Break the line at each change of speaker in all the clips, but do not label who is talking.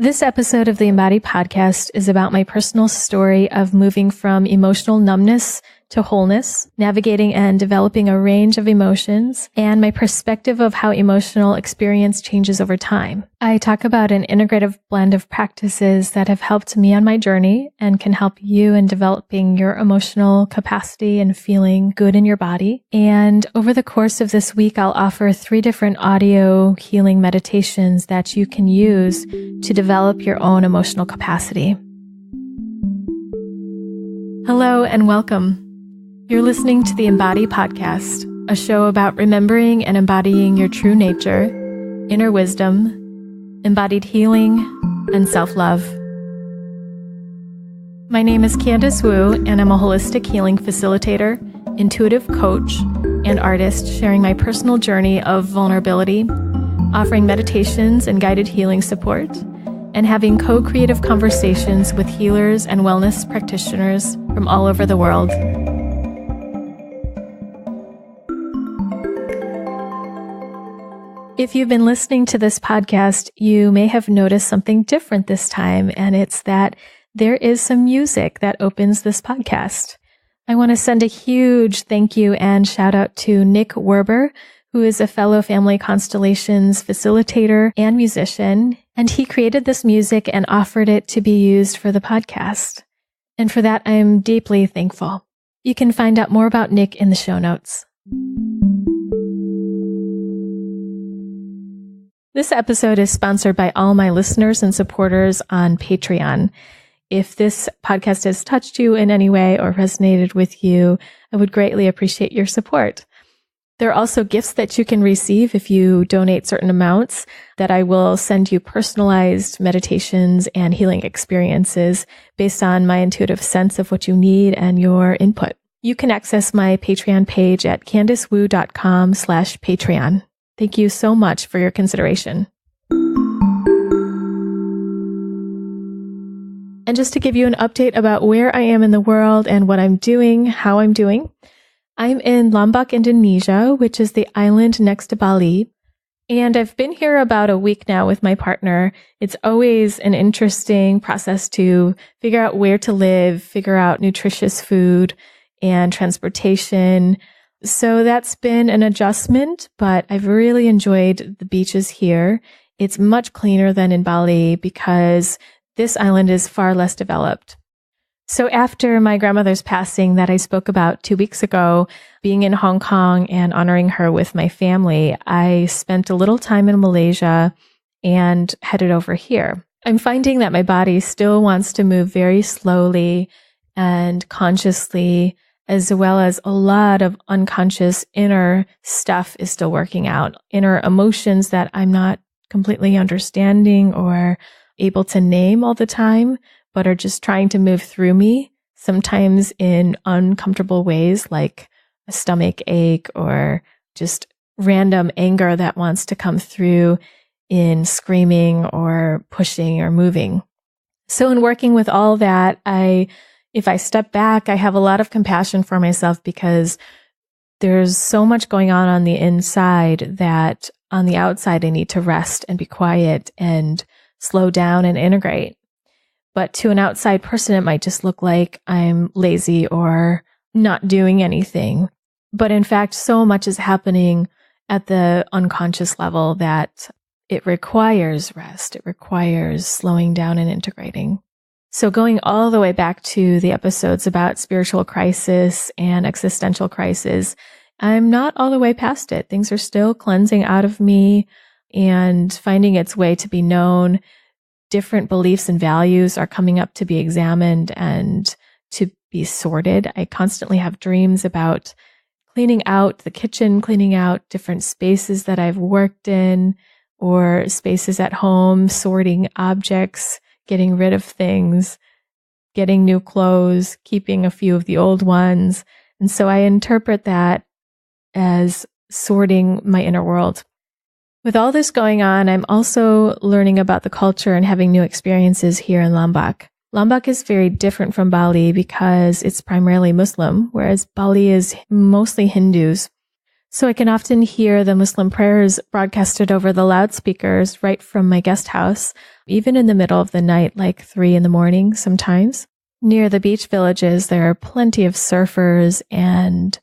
This episode of the Embody podcast is about my personal story of moving from emotional numbness to wholeness, navigating and developing a range of emotions, and my perspective of how emotional experience changes over time. I talk about an integrative blend of practices that have helped me on my journey and can help you in developing your emotional capacity and feeling good in your body. And over the course of this week, I'll offer 3 different audio healing meditations that you can use to develop your own emotional capacity. Hello and welcome. You're listening to the Embody podcast, a show about remembering and embodying your true nature, inner wisdom, embodied healing, and self-love. My name is Candice Wu, and I'm a holistic healing facilitator, intuitive coach, and artist sharing my personal journey of vulnerability, offering meditations and guided healing support, and having co-creative conversations with healers and wellness practitioners from all over the world. If you've been listening to this podcast, you may have noticed something different this time, and it's that there is some music that opens this podcast. I want to send a huge thank you and shout out to Nick Werber, who is a fellow Family Constellations facilitator and musician, and he created this music and offered it to be used for the podcast. And for that, I'm deeply thankful. You can find out more about Nick in the show notes. This episode is sponsored by all my listeners and supporters on Patreon. If this podcast has touched you in any way or resonated with you, I would greatly appreciate your support. There are also gifts that you can receive if you donate certain amounts that I will send you personalized meditations and healing experiences based on my intuitive sense of what you need and your input. You can access my Patreon page at candicewu.com/Patreon. Thank you so much for your consideration. And just to give you an update about where I am in the world and what I'm doing, how I'm doing, I'm in Lombok, Indonesia, which is the island next to Bali. And I've been here about a week now with my partner. It's always an interesting process to figure out where to live, figure out nutritious food and transportation. So that's been an adjustment, but I've really enjoyed the beaches here. It's much cleaner than in Bali because this island is far less developed. So after my grandmother's passing that I spoke about 2 weeks ago, being in Hong Kong and honoring her with my family, I spent a little time in Malaysia and headed over here. I'm finding that my body still wants to move very slowly and consciously, as well as a lot of unconscious inner stuff is still working out. Inner emotions that I'm not completely understanding or able to name all the time, but are just trying to move through me, sometimes in uncomfortable ways like a stomach ache or just random anger that wants to come through in screaming or pushing or moving. So in working with all that, if I step back, I have a lot of compassion for myself because there's so much going on the inside that on the outside, I need to rest and be quiet and slow down and integrate. But to an outside person, it might just look like I'm lazy or not doing anything. But in fact, so much is happening at the unconscious level that it requires rest. It requires slowing down and integrating. So going all the way back to the episodes about spiritual crisis and existential crisis, I'm not all the way past it. Things are still cleansing out of me and finding its way to be known. Different beliefs and values are coming up to be examined and to be sorted. I constantly have dreams about cleaning out the kitchen, cleaning out different spaces that I've worked in or spaces at home, sorting objects, getting rid of things, getting new clothes, keeping a few of the old ones. And so I interpret that as sorting my inner world. With all this going on, I'm also learning about the culture and having new experiences here in Lombok. Lombok is very different from Bali because it's primarily Muslim, whereas Bali is mostly Hindus. So I can often hear the Muslim prayers broadcasted over the loudspeakers right from my guest house, even in the middle of the night, like 3 a.m. sometimes. Near the beach villages, there are plenty of surfers and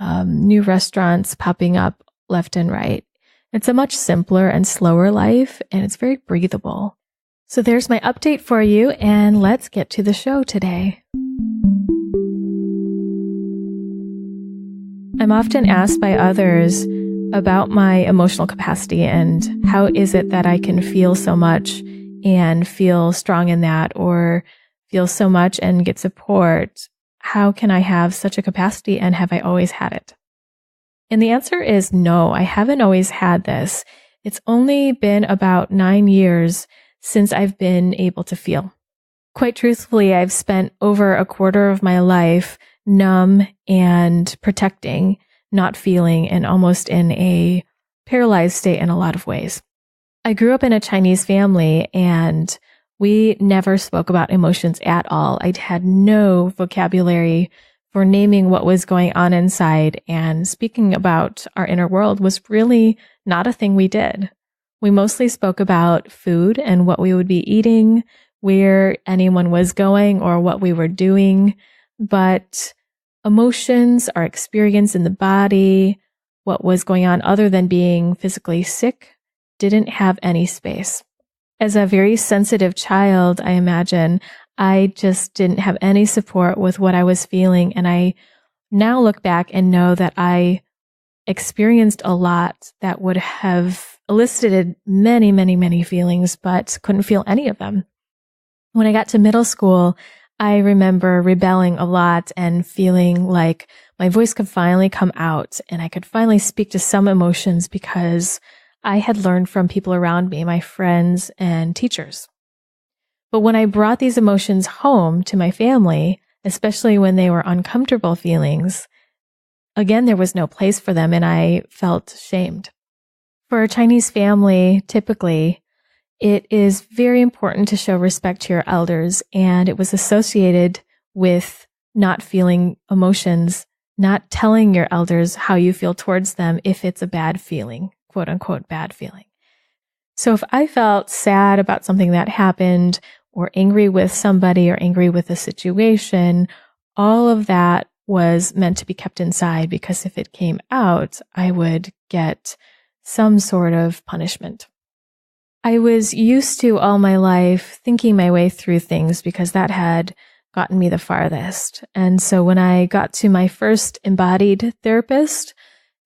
new restaurants popping up left and right. It's a much simpler and slower life, and it's very breathable. So there's my update for you, and let's get to the show today. I'm often asked by others about my emotional capacity and how is it that I can feel so much and feel strong in that, or feel so much and get support. How can I have such a capacity, and have I always had it? And the answer is no, I haven't always had this. It's only been about 9 years since I've been able to feel. Quite truthfully, I've spent over a quarter of my life numb and protecting, not feeling, and almost in a paralyzed state in a lot of ways. I grew up in a Chinese family, and we never spoke about emotions at all. I had no vocabulary for naming what was going on inside, and speaking about our inner world was really not a thing we did. We mostly spoke about food and what we would be eating, where anyone was going, or what we were doing. But emotions, our experience in the body, what was going on other than being physically sick, didn't have any space. As a very sensitive child, I imagine, I just didn't have any support with what I was feeling. And I now look back and know that I experienced a lot that would have elicited many, many, many feelings, but couldn't feel any of them. When I got to middle school, I remember rebelling a lot and feeling like my voice could finally come out and I could finally speak to some emotions because I had learned from people around me, my friends and teachers. But when I brought these emotions home to my family, especially when they were uncomfortable feelings, again, there was no place for them and I felt shamed. For a Chinese family, typically, it is very important to show respect to your elders, and it was associated with not feeling emotions, not telling your elders how you feel towards them if it's a bad feeling, quote unquote, bad feeling. So if I felt sad about something that happened, or angry with somebody, or angry with a situation, all of that was meant to be kept inside, because if it came out, I would get some sort of punishment. I was used to all my life thinking my way through things because that had gotten me the farthest. And so when I got to my first embodied therapist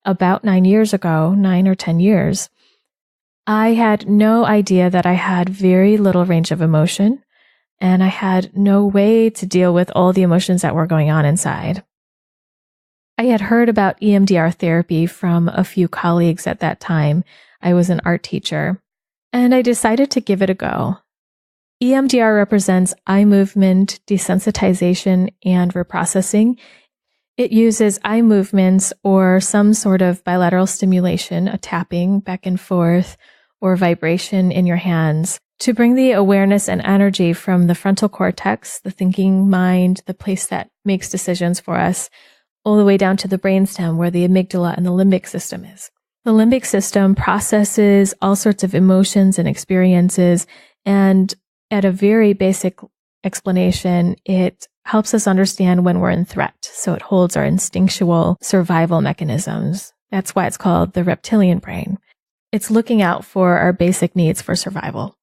about 9 years ago, 9 or 10 years, I had no idea that I had very little range of emotion, and I had no way to deal with all the emotions that were going on inside. I had heard about EMDR therapy from a few colleagues at that time. I was an art teacher, and I decided to give it a go. EMDR represents eye movement, desensitization, and reprocessing. It uses eye movements or some sort of bilateral stimulation, a tapping back and forth, or vibration in your hands to bring the awareness and energy from the frontal cortex, the thinking mind, the place that makes decisions for us, all the way down to the brainstem where the amygdala and the limbic system is. The limbic system processes all sorts of emotions and experiences, and at a very basic explanation, it helps us understand when we're in threat. So it holds our instinctual survival mechanisms. That's why it's called the reptilian brain. It's looking out for our basic needs for survival.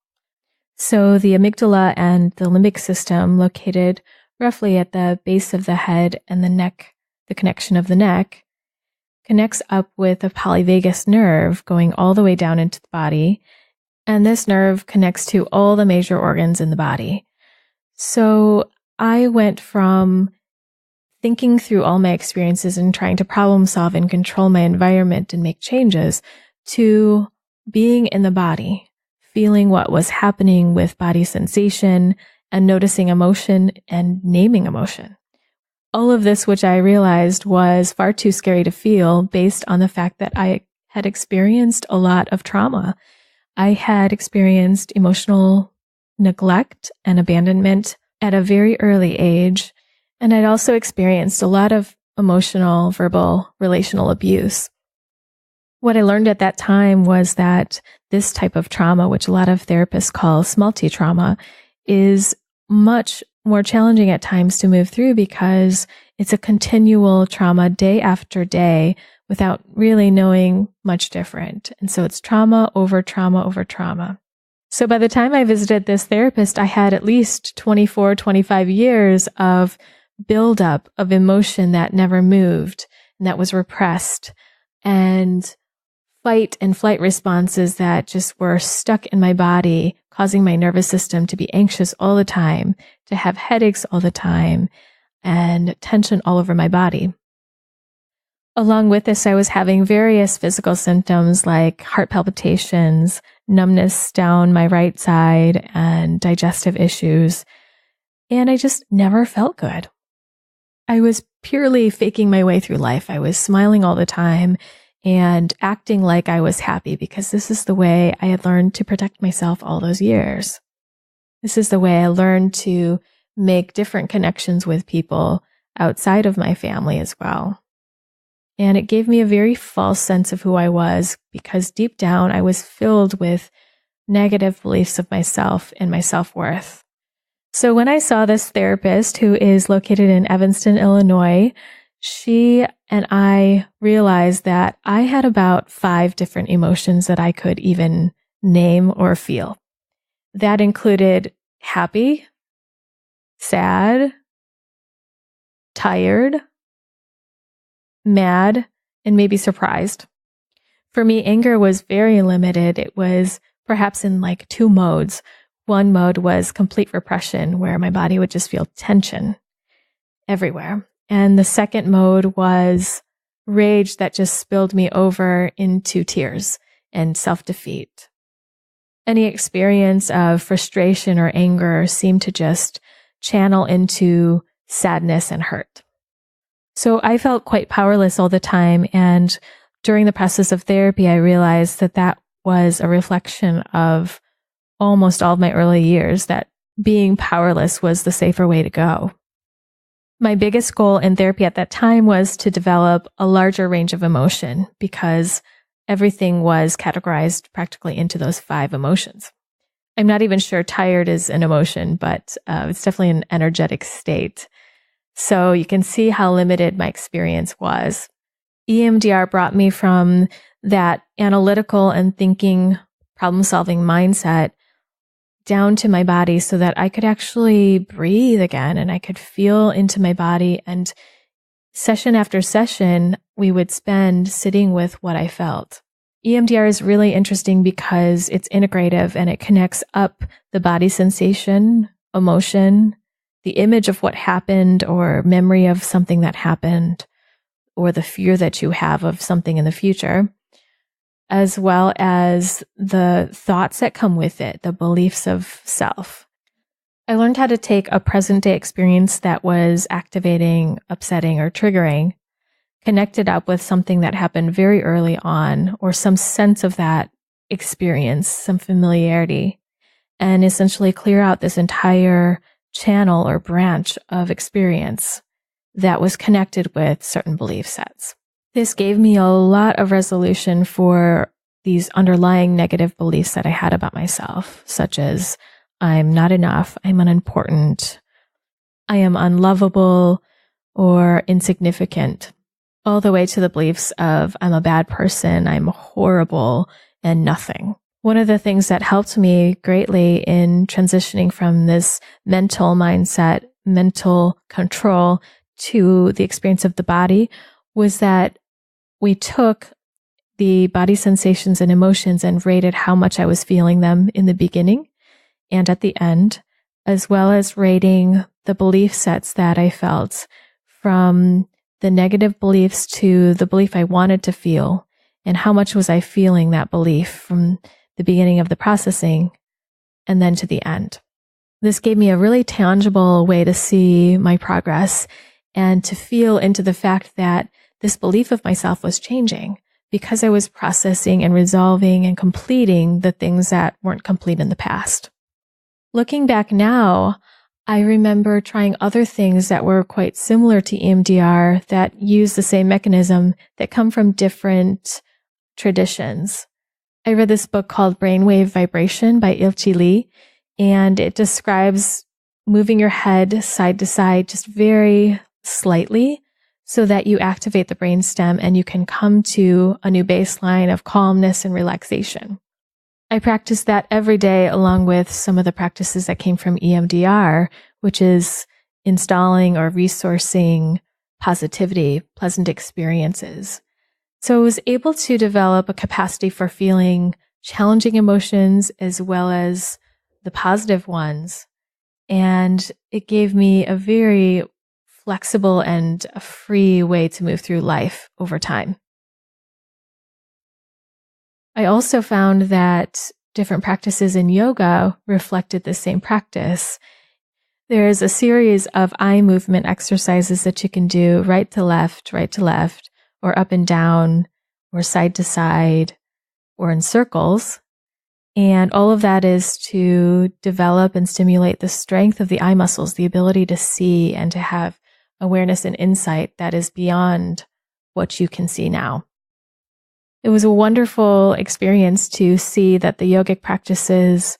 So the amygdala and the limbic system, located roughly at the base of the head and the neck, the connection of the neck, connects up with a polyvagus nerve going all the way down into the body. And this nerve connects to all the major organs in the body. So I went from thinking through all my experiences and trying to problem solve and control my environment and make changes to being in the body, feeling what was happening with body sensation and noticing emotion and naming emotion. All of this, which I realized was far too scary to feel based on the fact that I had experienced a lot of trauma. I had experienced emotional neglect and abandonment at a very early age. And I'd also experienced a lot of emotional, verbal, relational abuse. What I learned at that time was that this type of trauma, which a lot of therapists call small t trauma, is much more challenging at times to move through because it's a continual trauma day after day without really knowing much different. And so it's trauma over trauma over trauma. So by the time I visited this therapist, I had at least 24, 25 years of buildup of emotion that never moved and that was repressed, and fight and flight responses that just were stuck in my body, causing my nervous system to be anxious all the time, to have headaches all the time, and tension all over my body. Along with this, I was having various physical symptoms like heart palpitations, numbness down my right side, and digestive issues. And I just never felt good. I was purely faking my way through life. I was smiling all the time and acting like I was happy because this is the way I had learned to protect myself all those years. This is the way I learned to make different connections with people outside of my family as well. And it gave me a very false sense of who I was because deep down I was filled with negative beliefs of myself and my self-worth. So when I saw this therapist who is located in Evanston, Illinois, she and I realized that I had about 5 different emotions that I could even name or feel. That included happy, sad, tired, mad, and maybe surprised. For me, anger was very limited. It was perhaps in like 2 modes. One mode was complete repression, where my body would just feel tension everywhere. And the second mode was rage that just spilled me over into tears and self-defeat. Any experience of frustration or anger seemed to just channel into sadness and hurt. So I felt quite powerless all the time. And during the process of therapy, I realized that that was a reflection of almost all of my early years, that being powerless was the safer way to go. My biggest goal in therapy at that time was to develop a larger range of emotion because everything was categorized practically into those 5 emotions. I'm not even sure tired is an emotion, but it's definitely an energetic state. So you can see how limited my experience was. EMDR brought me from that analytical and thinking, problem-solving mindset down to my body so that I could actually breathe again and I could feel into my body. And session after session, we would spend sitting with what I felt. EMDR is really interesting because it's integrative and it connects up the body sensation, emotion, the image of what happened or memory of something that happened, or the fear that you have of something in the future, as well as the thoughts that come with it, the beliefs of self. I learned how to take a present day experience that was activating, upsetting, or triggering, connect it up with something that happened very early on, or some sense of that experience, some familiarity, and essentially clear out this entire channel or branch of experience that was connected with certain belief sets. This gave me a lot of resolution for these underlying negative beliefs that I had about myself, such as I'm not enough, I'm unimportant, I am unlovable or insignificant, all the way to the beliefs of I'm a bad person, I'm horrible, and nothing. One of the things that helped me greatly in transitioning from this mental mindset, mental control, to the experience of the body was that we took the body sensations and emotions and rated how much I was feeling them in the beginning and at the end, as well as rating the belief sets that I felt, from the negative beliefs to the belief I wanted to feel, and how much was I feeling that belief from the beginning of the processing and then to the end. This gave me a really tangible way to see my progress and to feel into the fact that this belief of myself was changing because I was processing and resolving and completing the things that weren't complete in the past. Looking back now, I remember trying other things that were quite similar to EMDR that use the same mechanism, that come from different traditions. I read this book called Brainwave Vibration by Ilchi Lee, and it describes moving your head side to side just very slightly so that you activate the brainstem and you can come to a new baseline of calmness and relaxation. I practice that every day along with some of the practices that came from EMDR, which is installing or resourcing positivity, pleasant experiences. So I was able to develop a capacity for feeling challenging emotions as well as the positive ones. And it gave me a very flexible and a free way to move through life over time. I also found that different practices in yoga reflected the same practice. There is a series of eye movement exercises that you can do right to left, or up and down, or side to side, or in circles. And all of that is to develop and stimulate the strength of the eye muscles, the ability to see and to have awareness and insight that is beyond what you can see now. It was a wonderful experience to see that the yogic practices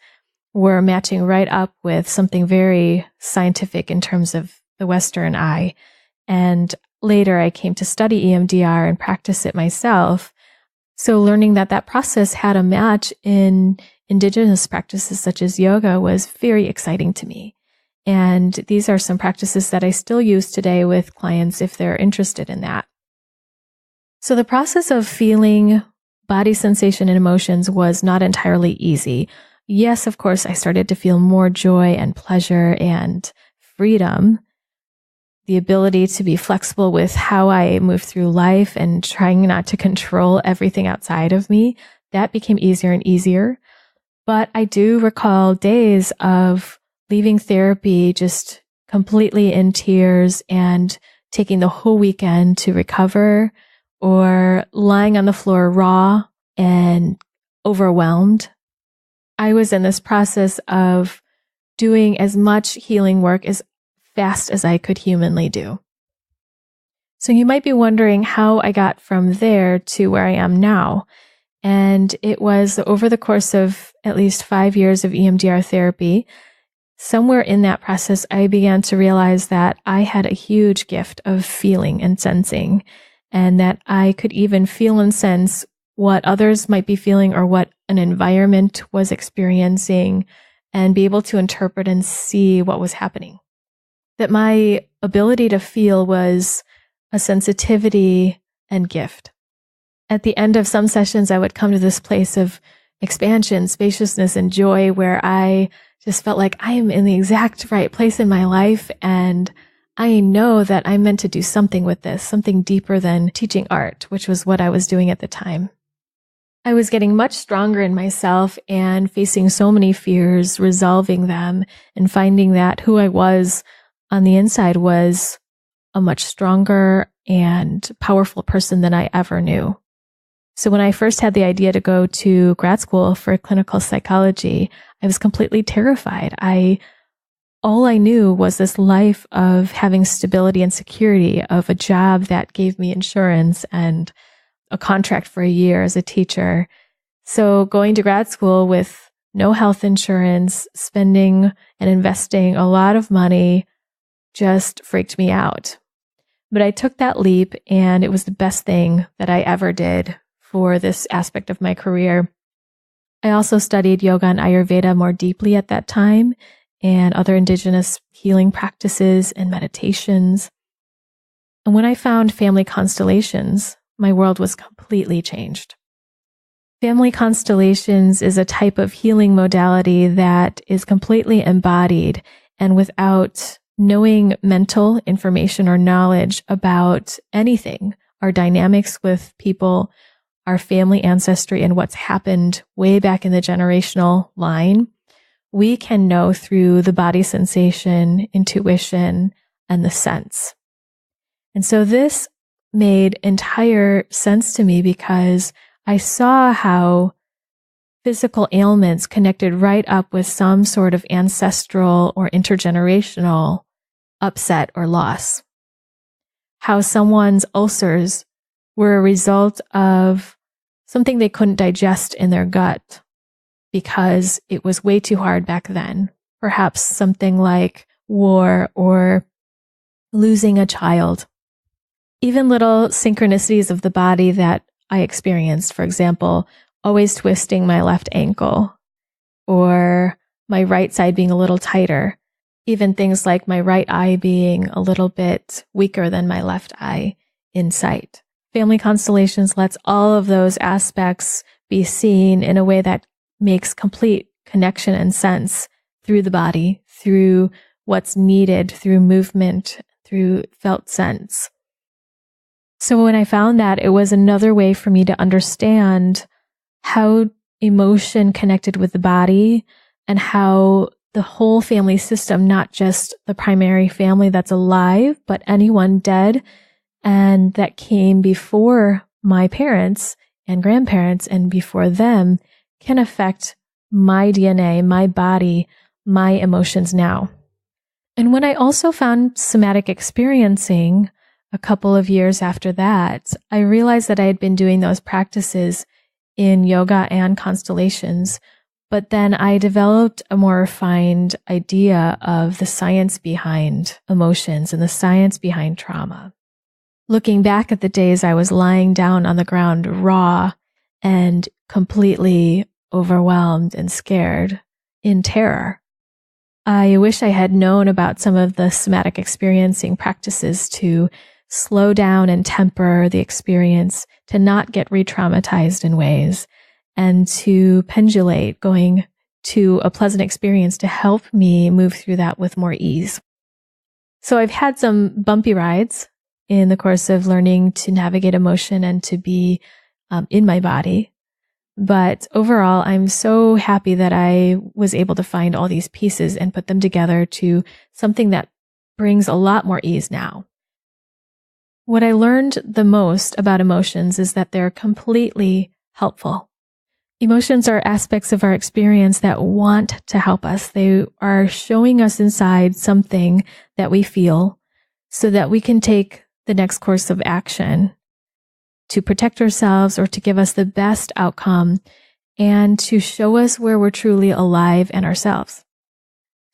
were matching right up with something very scientific in terms of the Western eye. And later I came to study EMDR and practice it myself. So learning that that process had a match in indigenous practices such as yoga was very exciting to me. And these are some practices that I still use today with clients if they're interested in that. So the process of feeling body sensation and emotions was not entirely easy. Yes, of course, I started to feel more joy and pleasure and freedom, the ability to be flexible with how I move through life and trying not to control everything outside of me. That became easier and easier. But I do recall days of leaving therapy just completely in tears and taking the whole weekend to recover, or lying on the floor raw and overwhelmed. I was in this process of doing as much healing work as fast as I could humanly do. So you might be wondering how I got from there to where I am now. And it was over the course of at least 5 years of EMDR therapy. Somewhere in that process, I began to realize that I had a huge gift of feeling and sensing, and that I could even feel and sense what others might be feeling or what an environment was experiencing, and be able to interpret and see what was happening. That my ability to feel was a sensitivity and gift. At the end of some sessions, I would come to this place of expansion, spaciousness, and joy where I just felt like I am in the exact right place in my life, and I know that I'm meant to do something with this, something deeper than teaching art, which was what I was doing at the time. I was getting much stronger in myself and facing so many fears, resolving them, and finding that who I was on the inside was a much stronger and powerful person than I ever knew. So when I first had the idea to go to grad school for clinical psychology, I was completely terrified. All I knew was this life of having stability and security, of a job that gave me insurance and a contract for a year as a teacher. So going to grad school with no health insurance, spending and investing a lot of money just freaked me out. But I took that leap, and it was the best thing that I ever did for this aspect of my career. I also studied yoga and Ayurveda more deeply at that time, and other indigenous healing practices and meditations. And when I found family constellations, my world was completely changed. Family constellations is a type of healing modality that is completely embodied and without knowing mental information or knowledge about anything, our dynamics with people, our family ancestry, and what's happened way back in the generational line. We can know through the body sensation, intuition, and the sense. And so this made entire sense to me because I saw how physical ailments connected right up with some sort of ancestral or intergenerational upset or loss. How someone's ulcers were a result of something they couldn't digest in their gut because it was way too hard back then. Perhaps something like war or losing a child. Even little synchronicities of the body that I experienced, for example, always twisting my left ankle or my right side being a little tighter. Even things like my right eye being a little bit weaker than my left eye in sight. Family Constellations lets all of those aspects be seen in a way that makes complete connection and sense through the body, through what's needed, through movement, through felt sense. So when I found that, it was another way for me to understand how emotion connected with the body and how the whole family system, not just the primary family that's alive, but anyone dead and that came before my parents and grandparents and before them, can affect my DNA, my body, my emotions now. And when I also found somatic experiencing a couple of years after that, I realized that I had been doing those practices in yoga and constellations, but then I developed a more refined idea of the science behind emotions and the science behind trauma. Looking back at the days I was lying down on the ground raw and completely overwhelmed and scared in terror, I wish I had known about some of the somatic experiencing practices to slow down and temper the experience, to not get re-traumatized in ways, and to pendulate going to a pleasant experience to help me move through that with more ease. So I've had some bumpy rides in the course of learning to navigate emotion and to be in my body. But overall, I'm so happy that I was able to find all these pieces and put them together to something that brings a lot more ease now. What I learned the most about emotions is that they're completely helpful. Emotions are aspects of our experience that want to help us. They are showing us inside something that we feel so that we can take the next course of action to protect ourselves or to give us the best outcome and to show us where we're truly alive and ourselves.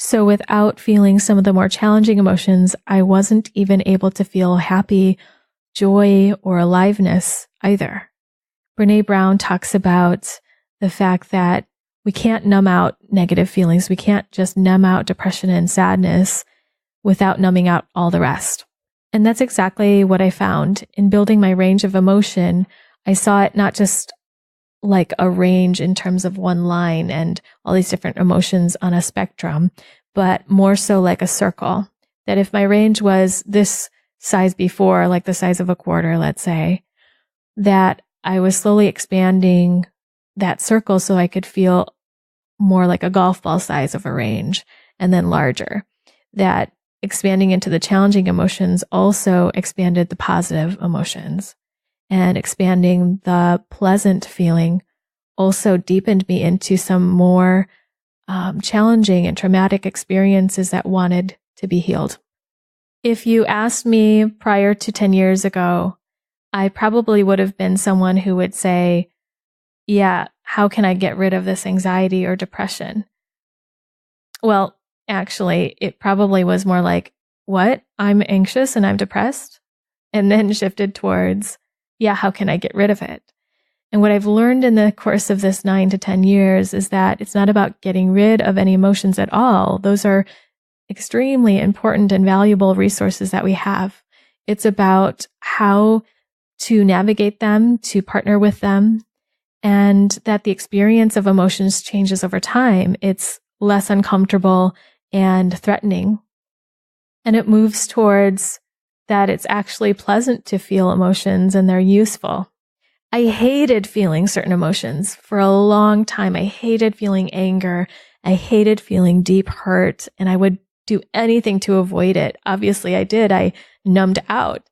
So without feeling some of the more challenging emotions, I wasn't even able to feel happy, joy, or aliveness either. Brené Brown talks about the fact that we can't numb out negative feelings. We can't just numb out depression and sadness without numbing out all the rest. And that's exactly what I found in building my range of emotion. I saw it not just like a range in terms of one line and all these different emotions on a spectrum, but more so like a circle. That if my range was this size before, like the size of a quarter, let's say, that I was slowly expanding that circle so I could feel more like a golf ball size of a range and then larger. That expanding into the challenging emotions also expanded the positive emotions, and expanding the pleasant feeling also deepened me into some more challenging and traumatic experiences that wanted to be healed. If you asked me prior to 10 years ago, I probably would have been someone who would say, yeah, how can I get rid of this anxiety or depression? Well, actually, it probably was more like, what? I'm anxious and I'm depressed? And then shifted towards, yeah, how can I get rid of it? And what I've learned in the course of this 9 to 10 years is that it's not about getting rid of any emotions at all. Those are extremely important and valuable resources that we have. It's about how to navigate them, to partner with them, and that the experience of emotions changes over time. It's less uncomfortable and threatening. And it moves towards that it's actually pleasant to feel emotions and they're useful. I hated feeling certain emotions for a long time. I hated feeling anger. I hated feeling deep hurt, and I would do anything to avoid it. Obviously, I did. I numbed out.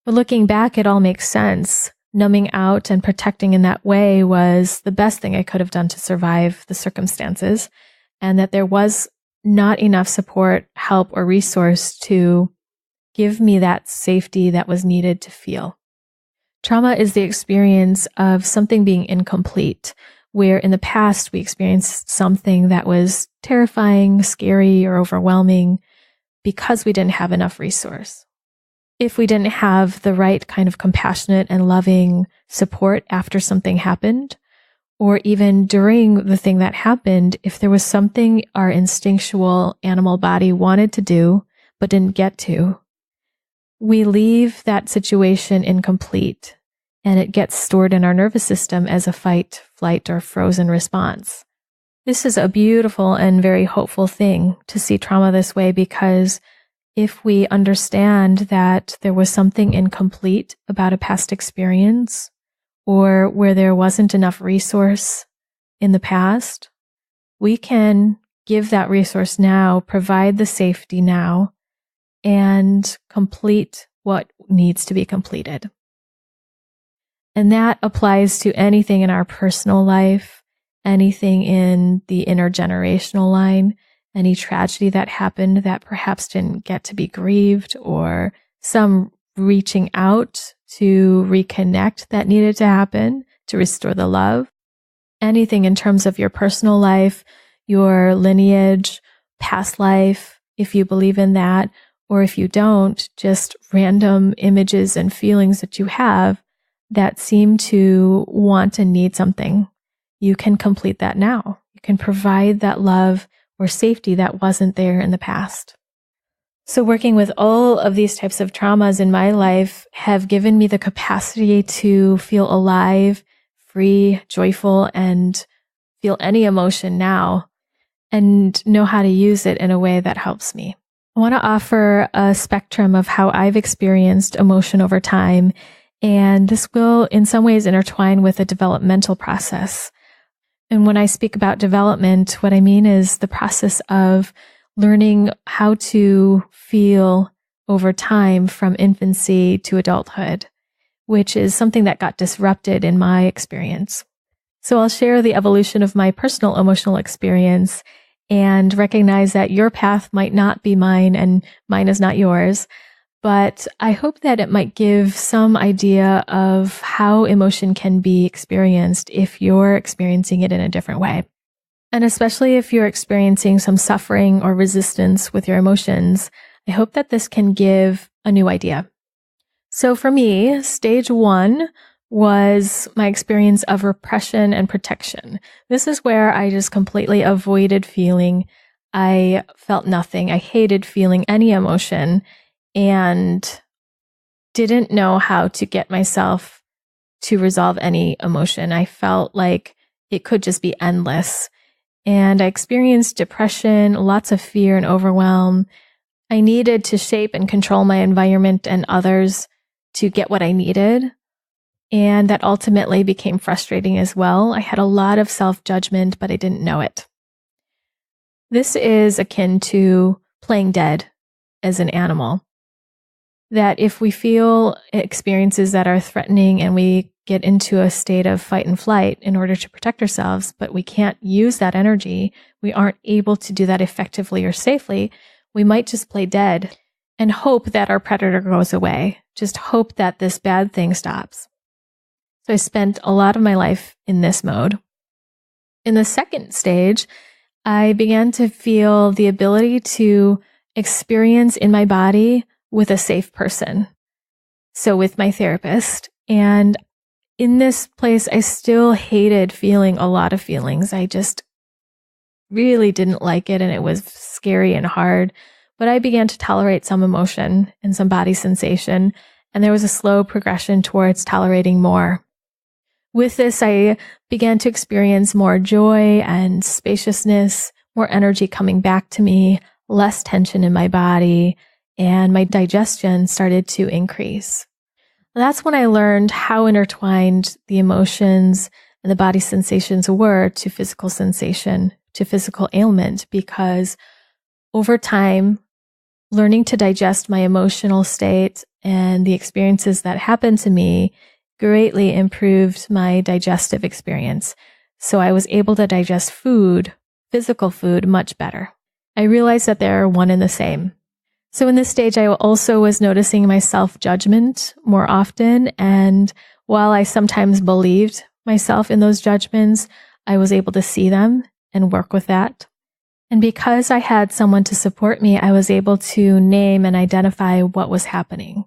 But looking back, it all makes sense. Numbing out and protecting in that way was the best thing I could have done to survive the circumstances, and that there was not enough support, help, or resource to give me that safety that was needed to feel. Trauma is the experience of something being incomplete, where in the past we experienced something that was terrifying, scary, or overwhelming because we didn't have enough resource. If we didn't have the right kind of compassionate and loving support after something happened, or even during the thing that happened, if there was something our instinctual animal body wanted to do but didn't get to, we leave that situation incomplete, and it gets stored in our nervous system as a fight, flight, or frozen response. This is a beautiful and very hopeful thing to see trauma this way, because if we understand that there was something incomplete about a past experience, or where there wasn't enough resource in the past, we can give that resource now, provide the safety now, and complete what needs to be completed. And that applies to anything in our personal life, anything in the intergenerational line, any tragedy that happened that perhaps didn't get to be grieved, or some reaching out to reconnect that needed to happen to restore the love. Anything in terms of your personal life, your lineage, past life, if you believe in that, or if you don't, just random images and feelings that you have that seem to want and need something. You can complete that now. You can provide that love or safety that wasn't there in the past. So working with all of these types of traumas in my life have given me the capacity to feel alive, free, joyful, and feel any emotion now, and know how to use it in a way that helps me. I want to offer a spectrum of how I've experienced emotion over time, and this will in some ways intertwine with a developmental process. And when I speak about development, what I mean is the process of learning how to feel over time from infancy to adulthood, which is something that got disrupted in my experience. So I'll share the evolution of my personal emotional experience and recognize that your path might not be mine and mine is not yours. But I hope that it might give some idea of how emotion can be experienced if you're experiencing it in a different way. And especially if you're experiencing some suffering or resistance with your emotions, I hope that this can give a new idea. So for me, stage 1 was my experience of repression and protection. This is where I just completely avoided feeling. I felt nothing. I hated feeling any emotion and didn't know how to get myself to resolve any emotion. I felt like it could just be endless. And I experienced depression, lots of fear and overwhelm. I needed to shape and control my environment and others to get what I needed. And that ultimately became frustrating as well. I had a lot of self-judgment, but I didn't know it. This is akin to playing dead as an animal. That if we feel experiences that are threatening and we get into a state of fight and flight in order to protect ourselves, but we can't use that energy, we aren't able to do that effectively or safely, we might just play dead and hope that our predator goes away. Just hope that this bad thing stops. So I spent a lot of my life in this mode. In the second stage, I began to feel the ability to experience in my body with a safe person. So with my therapist. And in this place, I still hated feeling a lot of feelings. I just really didn't like it, and it was scary and hard. But I began to tolerate some emotion and some body sensation, and there was a slow progression towards tolerating more. With this, I began to experience more joy and spaciousness, more energy coming back to me, less tension in my body, and my digestion started to increase. That's when I learned how intertwined the emotions and the body sensations were to physical sensation, to physical ailment, because over time, learning to digest my emotional state and the experiences that happened to me greatly improved my digestive experience. So I was able to digest food, physical food, much better. I realized that they're one and the same. So in this stage, I also was noticing my self-judgment more often. And while I sometimes believed myself in those judgments, I was able to see them and work with that. And because I had someone to support me, I was able to name and identify what was happening,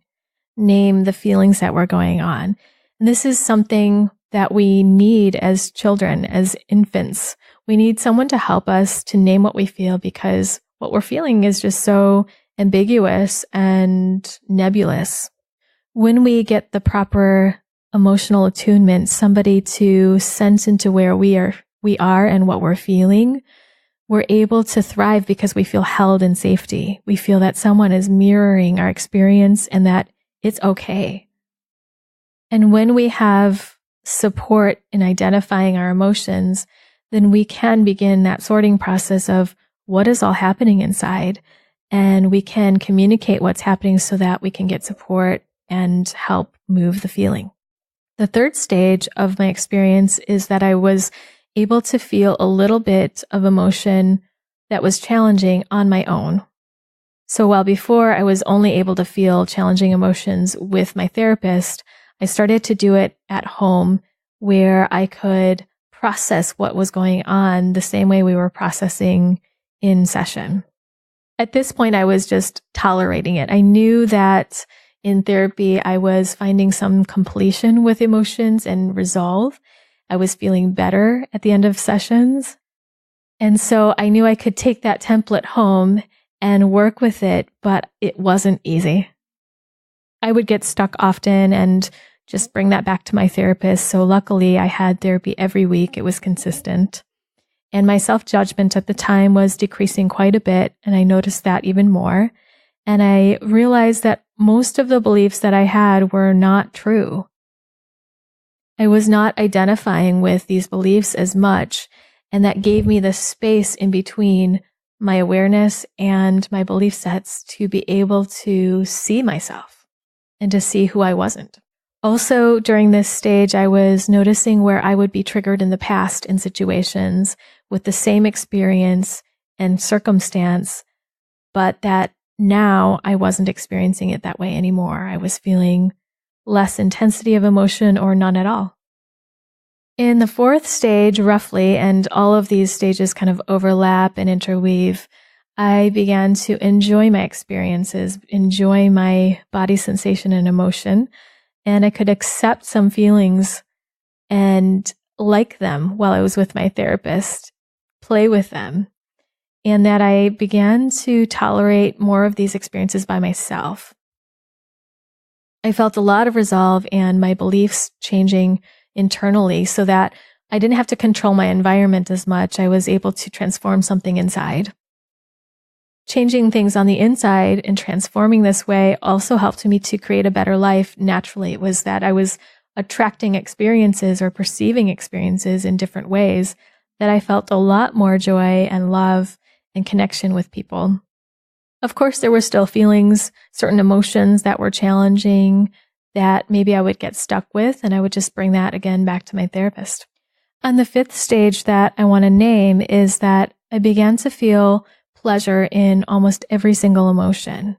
name the feelings that were going on. And this is something that we need as children, as infants. We need someone to help us to name what we feel, because what we're feeling is just so ambiguous and nebulous. When we get the proper emotional attunement, somebody to sense into where we are and what we're feeling, we're able to thrive because we feel held in safety. We feel that someone is mirroring our experience and that it's okay. And when we have support in identifying our emotions, then we can begin that sorting process of what is all happening inside. And we can communicate what's happening so that we can get support and help move the feeling. The third stage of my experience is that I was able to feel a little bit of emotion that was challenging on my own. So while before I was only able to feel challenging emotions with my therapist, I started to do it at home where I could process what was going on the same way we were processing in session. At this point, I was just tolerating it. I knew that in therapy, I was finding some completion with emotions and resolve. I was feeling better at the end of sessions. And so I knew I could take that template home and work with it, but it wasn't easy. I would get stuck often and just bring that back to my therapist. So luckily, I had therapy every week. It was consistent. And my self-judgment at the time was decreasing quite a bit, and I noticed that even more. And I realized that most of the beliefs that I had were not true. I was not identifying with these beliefs as much, and that gave me the space in between my awareness and my belief sets to be able to see myself and to see who I wasn't. Also, during this stage, I was noticing where I would be triggered in the past in situations with the same experience and circumstance, but that now I wasn't experiencing it that way anymore. I was feeling less intensity of emotion or none at all. In the fourth stage, roughly, and all of these stages kind of overlap and interweave, I began to enjoy my experiences, enjoy my body sensation and emotion, and I could accept some feelings and like them while I was with my therapist, play with them, and that I began to tolerate more of these experiences by myself. I felt a lot of resolve and my beliefs changing internally so that I didn't have to control my environment as much. I was able to transform something inside. Changing things on the inside and transforming this way also helped me to create a better life naturally. It was that I was attracting experiences or perceiving experiences in different ways that I felt a lot more joy and love and connection with people. Of course, there were still feelings, certain emotions that were challenging that maybe I would get stuck with, and I would just bring that again back to my therapist. And the fifth stage that I want to name is that I began to feel pleasure in almost every single emotion.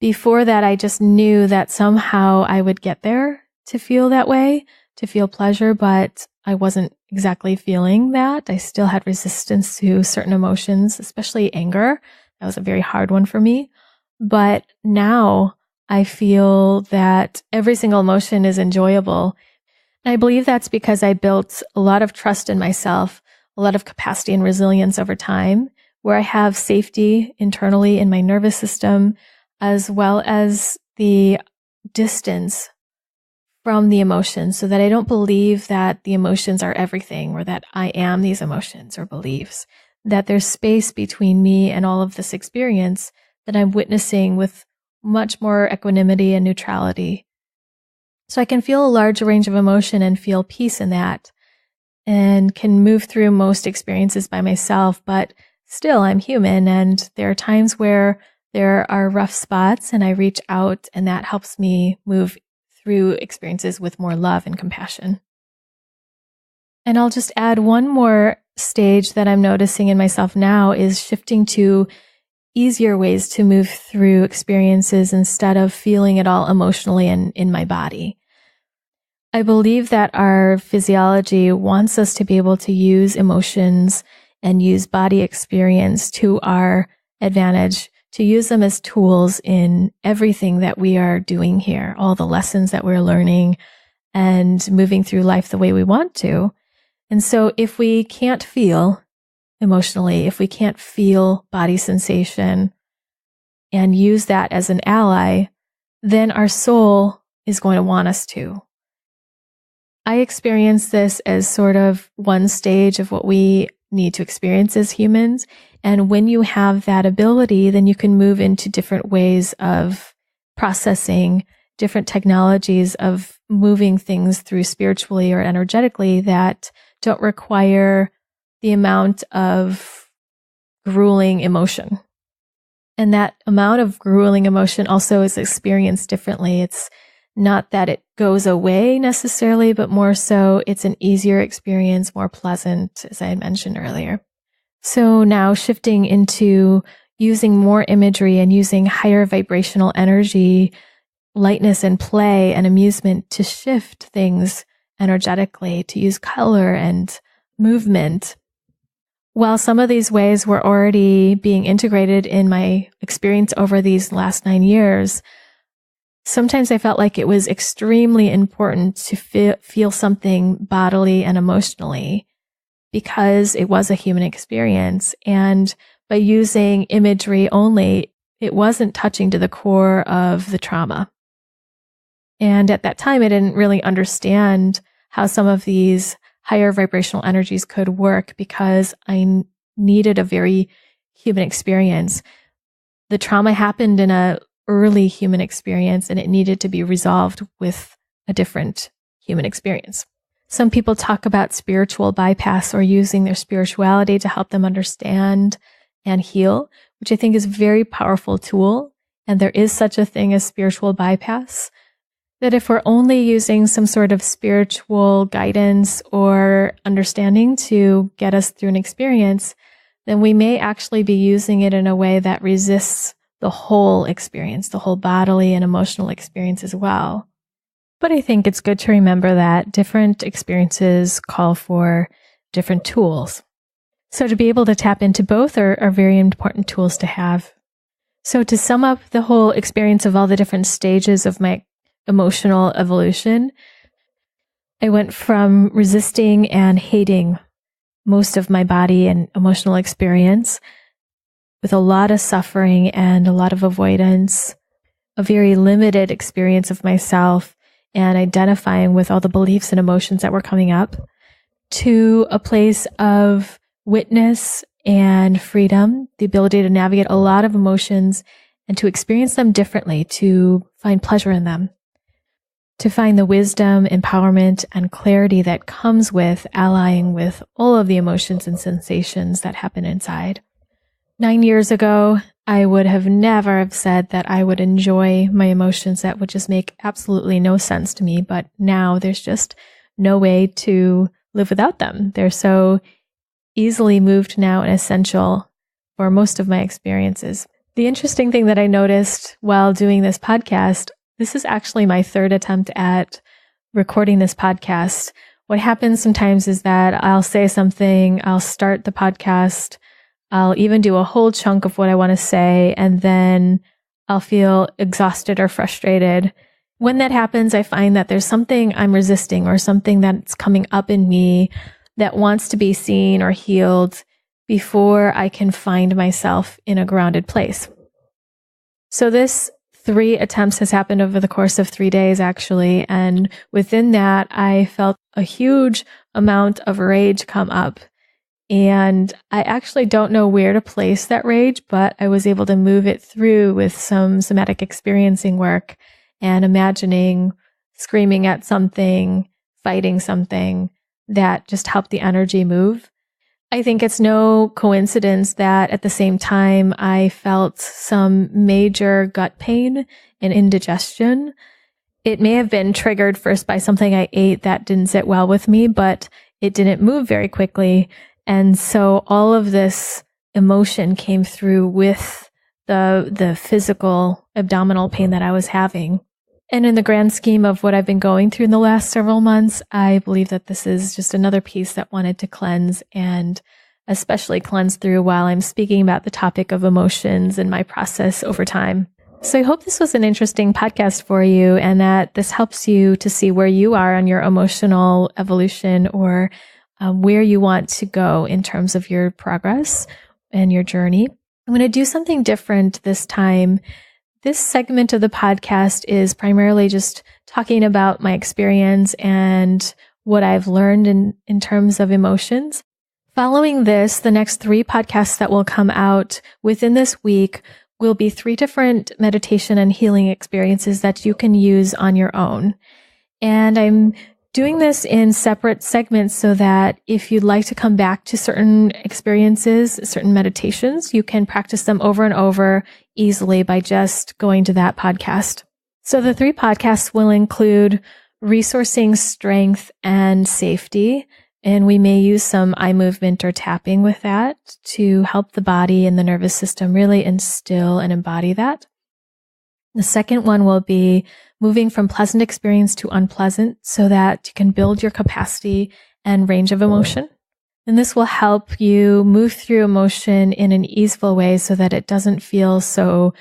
Before that, I just knew that somehow I would get there to feel that way, to feel pleasure, but I wasn't exactly feeling that. I still had resistance to certain emotions, especially anger. That was a very hard one for me. But now I feel that every single emotion is enjoyable. And I believe that's because I built a lot of trust in myself, a lot of capacity and resilience over time, where I have safety internally in my nervous system, as well as the distance from the emotions, so that I don't believe that the emotions are everything or that I am these emotions or beliefs, that there's space between me and all of this experience that I'm witnessing with much more equanimity and neutrality. So I can feel a large range of emotion and feel peace in that, and can move through most experiences by myself, but still I'm human, and there are times where there are rough spots and I reach out, and that helps me move through experiences with more love and compassion. And I'll just add one more stage that I'm noticing in myself now is shifting to easier ways to move through experiences instead of feeling it all emotionally and in my body. I believe that our physiology wants us to be able to use emotions and use body experience to our advantage, to use them as tools in everything that we are doing here, all the lessons that we're learning and moving through life the way we want to. And so if we can't feel emotionally, if we can't feel body sensation and use that as an ally, then our soul is going to want us to. I experience this as sort of one stage of what we need to experience as humans. And when you have that ability, then you can move into different ways of processing, different technologies of moving things through spiritually or energetically that don't require the amount of grueling emotion. And that amount of grueling emotion also is experienced differently. It's not that it goes away necessarily, but more so it's an easier experience, more pleasant, as I had mentioned earlier. So now shifting into using more imagery and using higher vibrational energy, lightness and play and amusement to shift things energetically, to use color and movement. While some of these ways were already being integrated in my experience over these last 9 years, sometimes I felt like it was extremely important to feel something bodily and emotionally because it was a human experience. And by using imagery only, it wasn't touching to the core of the trauma. And at that time, I didn't really understand how some of these higher vibrational energies could work because I needed a very human experience. The trauma happened in an early human experience and it needed to be resolved with a different human experience. Some people talk about spiritual bypass or using their spirituality to help them understand and heal, which I think is a very powerful tool. And there is such a thing as spiritual bypass. That if we're only using some sort of spiritual guidance or understanding to get us through an experience, then we may actually be using it in a way that resists the whole experience, the whole bodily and emotional experience as well. But I think it's good to remember that different experiences call for different tools. So to be able to tap into both are very important tools to have. So to sum up the whole experience of all the different stages of my emotional evolution, I went from resisting and hating most of my body and emotional experience with a lot of suffering and a lot of avoidance, a very limited experience of myself and identifying with all the beliefs and emotions that were coming up, to a place of witness and freedom, the ability to navigate a lot of emotions and to experience them differently, to find pleasure in them, to find the wisdom, empowerment, and clarity that comes with allying with all of the emotions and sensations that happen inside. 9 years ago, I would have never have said that I would enjoy my emotions. That would just make absolutely no sense to me. But now there's just no way to live without them. They're so easily moved now and essential for most of my experiences. The interesting thing that I noticed while doing this podcast, this is actually my third attempt at recording this podcast. What happens sometimes is that I'll say something, I'll start the podcast, I'll even do a whole chunk of what I want to say, and then I'll feel exhausted or frustrated. When that happens, I find that there's something I'm resisting or something that's coming up in me that wants to be seen or healed before I can find myself in a grounded place. So this 3 attempts has happened over the course of 3 days, actually. And within that, I felt a huge amount of rage come up. And I actually don't know where to place that rage, but I was able to move it through with some somatic experiencing work and imagining screaming at something, fighting something that just helped the energy move. I think it's no coincidence that at the same time I felt some major gut pain and indigestion. It may have been triggered first by something I ate that didn't sit well with me, but it didn't move very quickly. And so all of this emotion came through with the physical abdominal pain that I was having. And in the grand scheme of what I've been going through in the last several months, I believe that this is just another piece that wanted to cleanse, and especially cleanse through while I'm speaking about the topic of emotions and my process over time. So I hope this was an interesting podcast for you, and that this helps you to see where you are on your emotional evolution, or where you want to go in terms of your progress and your journey. I'm going to do something different this time. This segment of the podcast is primarily just talking about my experience and what I've learned in terms of emotions. Following this, the next 3 podcasts that will come out within this week will be 3 different meditation and healing experiences that you can use on your own. And I'm doing this in separate segments so that if you'd like to come back to certain experiences, certain meditations, you can practice them over and over easily by just going to that podcast. So the 3 podcasts will include resourcing strength and safety. And we may use some eye movement or tapping with that to help the body and the nervous system really instill and embody that. The second one will be moving from pleasant experience to unpleasant so that you can build your capacity and range of emotion. And this will help you move through emotion in an easeful way so that it doesn't feel so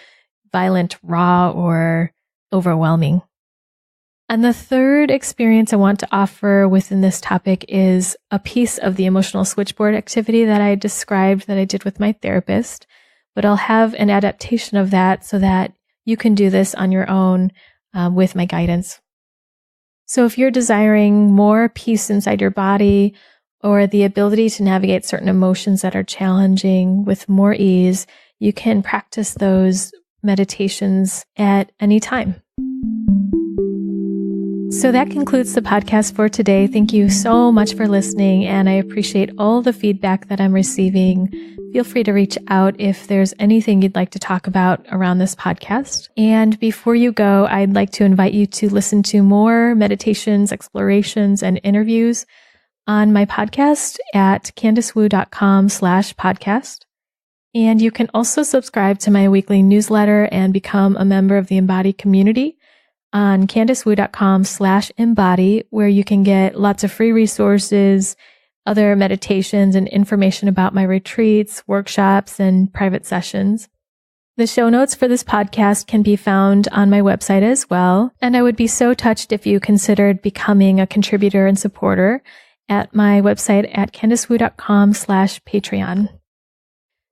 violent, raw, or overwhelming. And the third experience I want to offer within this topic is a piece of the emotional switchboard activity that I described that I did with my therapist, but I'll have an adaptation of that so that you can do this on your own with my guidance. So if you're desiring more peace inside your body, or the ability to navigate certain emotions that are challenging with more ease, you can practice those meditations at any time. So that concludes the podcast for today. Thank you so much for listening, and I appreciate all the feedback that I'm receiving. Feel free to reach out if there's anything you'd like to talk about around this podcast. And before you go, I'd like to invite you to listen to more meditations, explorations, and interviews on my podcast at CandiceWu.com/podcast. And you can also subscribe to my weekly newsletter and become a member of the Embodied community on CandiceWu.com/embody, where you can get lots of free resources, other meditations, and information about my retreats, workshops, and private sessions. The show notes for this podcast can be found on my website as well. And I would be so touched if you considered becoming a contributor and supporter at my website at CandiceWu.com/Patreon.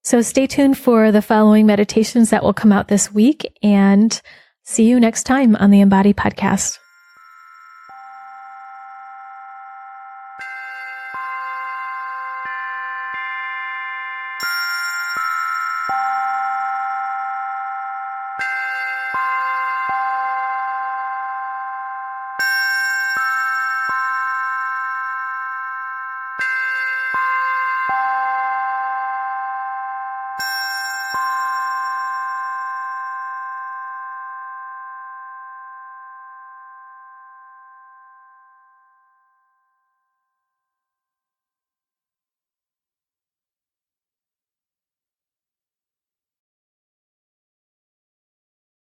So stay tuned for the following meditations that will come out this week, and see you next time on the Embody podcast.